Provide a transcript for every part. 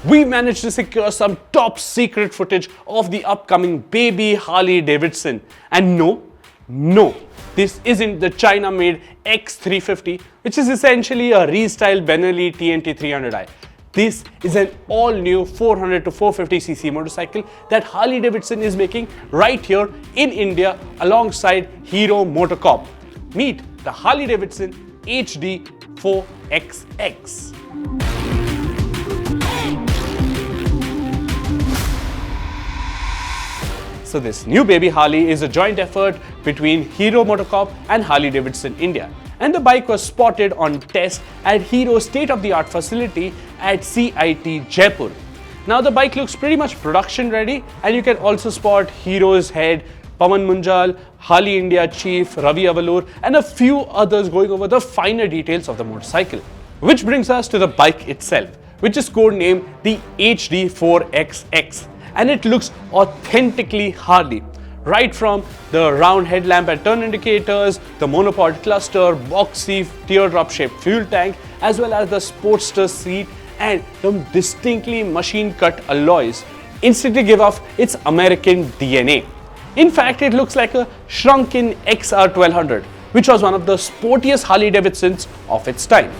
we managed to secure some top secret footage of the upcoming baby Harley-Davidson. And no, this isn't the China-made X350, which is essentially a restyled Benelli TNT 300i. This is an all-new 400 to 450cc motorcycle that Harley-Davidson is making right here in India alongside Hero MotoCorp. Meet the Harley-Davidson HD4XX. So this new baby Harley is a joint effort between Hero MotoCorp and Harley-Davidson India. And the bike was spotted on test at Hero's state-of-the-art facility at CIT Jaipur. Now the bike looks pretty much production ready, and you can also spot Hero's head Pawan Munjal, Harley India chief Ravi Avalur, and a few others going over the finer details of the motorcycle. Which brings us to the bike itself, which is codenamed the HD4XX, and it looks authentically Harley. Right from the round headlamp and turn indicators, the monopod cluster, boxy teardrop shaped fuel tank, as well as the Sportster seat and the distinctly machine-cut alloys instantly give off its American DNA. In fact, it looks like a shrunken XR1200, which was one of the sportiest Harley-Davidsons of its time.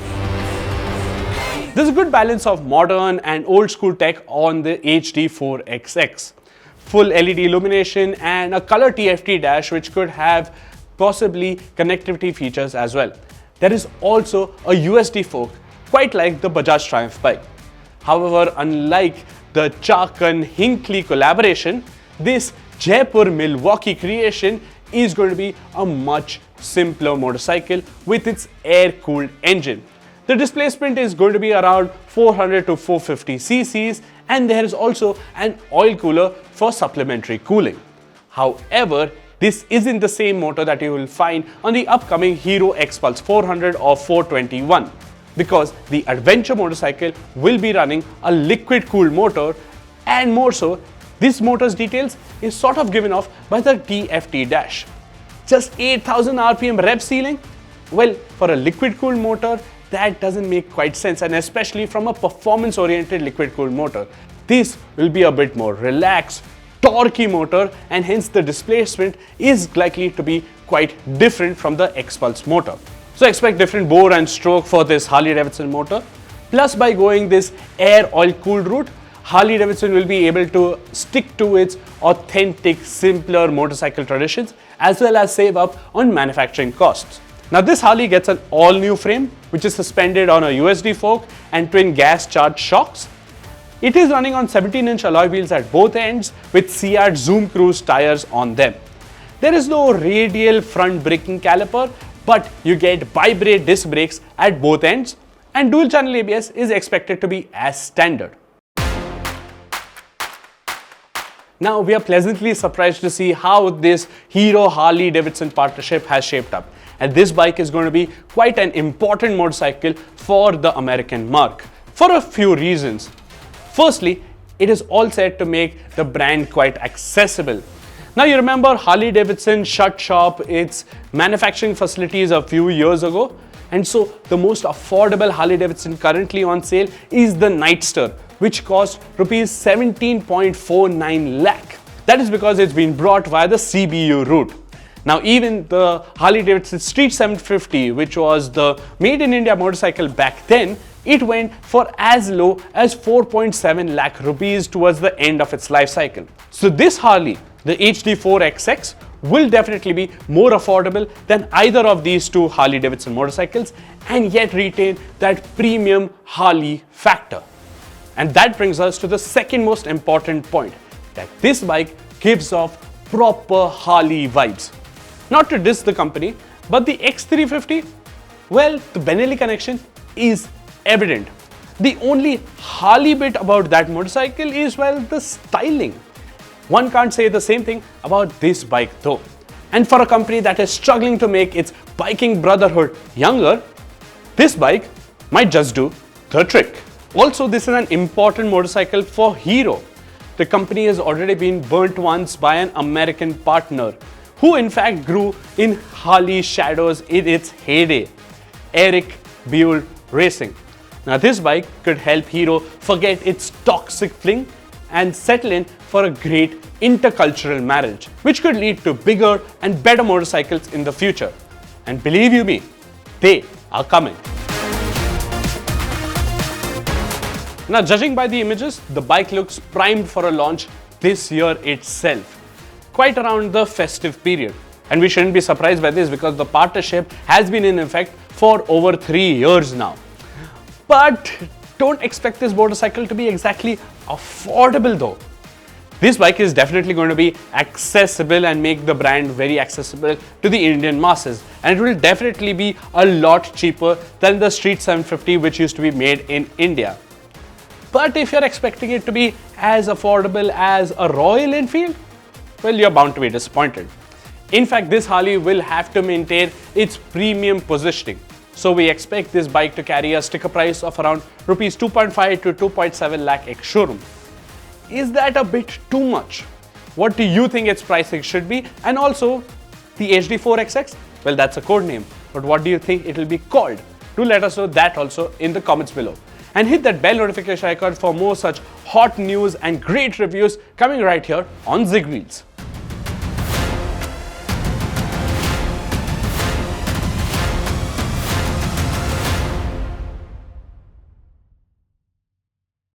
There's a good balance of modern and old school tech on the HD4XX. Full LED illumination and a color TFT dash which could have possibly connectivity features as well. There is also a USD fork, quite like the Bajaj-Triumph bike. However, unlike the Chakan-Hinckley collaboration, this Jaipur-Milwaukee creation is going to be a much simpler motorcycle with its air-cooled engine. The displacement is going to be around 400 to 450 cc's, and there is also an oil cooler for supplementary cooling. However, this isn't the same motor that you will find on the upcoming Hero X-Pulse 400 or 421, because the adventure motorcycle will be running a liquid-cooled motor, and more so, this motor's details is sort of given off by the TFT dash. Just 8,000 RPM rev ceiling? Well, for a liquid-cooled motor, that doesn't make quite sense, and especially from a performance-oriented liquid-cooled motor. This will be a bit more relaxed, torquey motor, and hence the displacement is likely to be quite different from the X-Pulse motor. So expect different bore and stroke for this Harley-Davidson motor. Plus, by going this air oil-cooled route, Harley-Davidson will be able to stick to its authentic, simpler motorcycle traditions as well as save up on manufacturing costs. Now this Harley gets an all-new frame which is suspended on a USD fork and twin gas-charged shocks. It is running on 17-inch alloy wheels at both ends with Seat Zoom Cruise tires on them. There is no radial front braking caliper, but you get bi-brake disc brakes at both ends, and dual-channel ABS is expected to be as standard. Now we are pleasantly surprised to see how this Hero Harley-Davidson partnership has shaped up. And this bike is going to be quite an important motorcycle for the American mark for a few reasons. Firstly, it is all set to make the brand quite accessible. Now you remember Harley-Davidson shut shop its manufacturing facilities a few years ago, and so the most affordable Harley-Davidson currently on sale is the Nightster, which costs rupees 17.49 lakh. That is because it's been brought via the CBU route. Now even the Harley-Davidson Street 750, which was the made in India motorcycle back then, it went for as low as 4.7 lakh rupees towards the end of its life cycle. So this Harley, the HD4XX, will definitely be more affordable than either of these two Harley-Davidson motorcycles and yet retain that premium Harley factor. And that brings us to the second most important point, that this bike gives off proper Harley vibes. Not to diss the company, but the X350, well, the Benelli connection is evident. The only Harley bit about that motorcycle is, well, the styling. One can't say the same thing about this bike though. And for a company that is struggling to make its biking brotherhood younger, this bike might just do the trick. Also, this is an important motorcycle for Hero. The company has already been burnt once by an American partner, who in fact grew in Harley's shadows in its heyday, Eric Buell Racing. Now this bike could help Hero forget its toxic fling and settle in for a great intercultural marriage, which could lead to bigger and better motorcycles in the future. And believe you me, they are coming. Now, judging by the images, the bike looks primed for a launch this year itself, quite around the festive period. And we shouldn't be surprised by this because the partnership has been in effect for over 3 years now. But don't expect this motorcycle to be exactly affordable though. This bike is definitely going to be accessible and make the brand very accessible to the Indian masses. And it will definitely be a lot cheaper than the Street 750 which used to be made in India. But if you're expecting it to be as affordable as a Royal Enfield, well, you're bound to be disappointed. In fact, this Harley will have to maintain its premium positioning. So we expect this bike to carry a sticker price of around Rs 2.5 to 2.7 lakh ex-showroom. Is that a bit too much? What do you think its pricing should be? And also, the HD4XX? Well, that's a code name. But what do you think it will be called? Do let us know that also in the comments below. And hit that bell notification icon for more such hot news and great reviews coming right here on ZigWheels.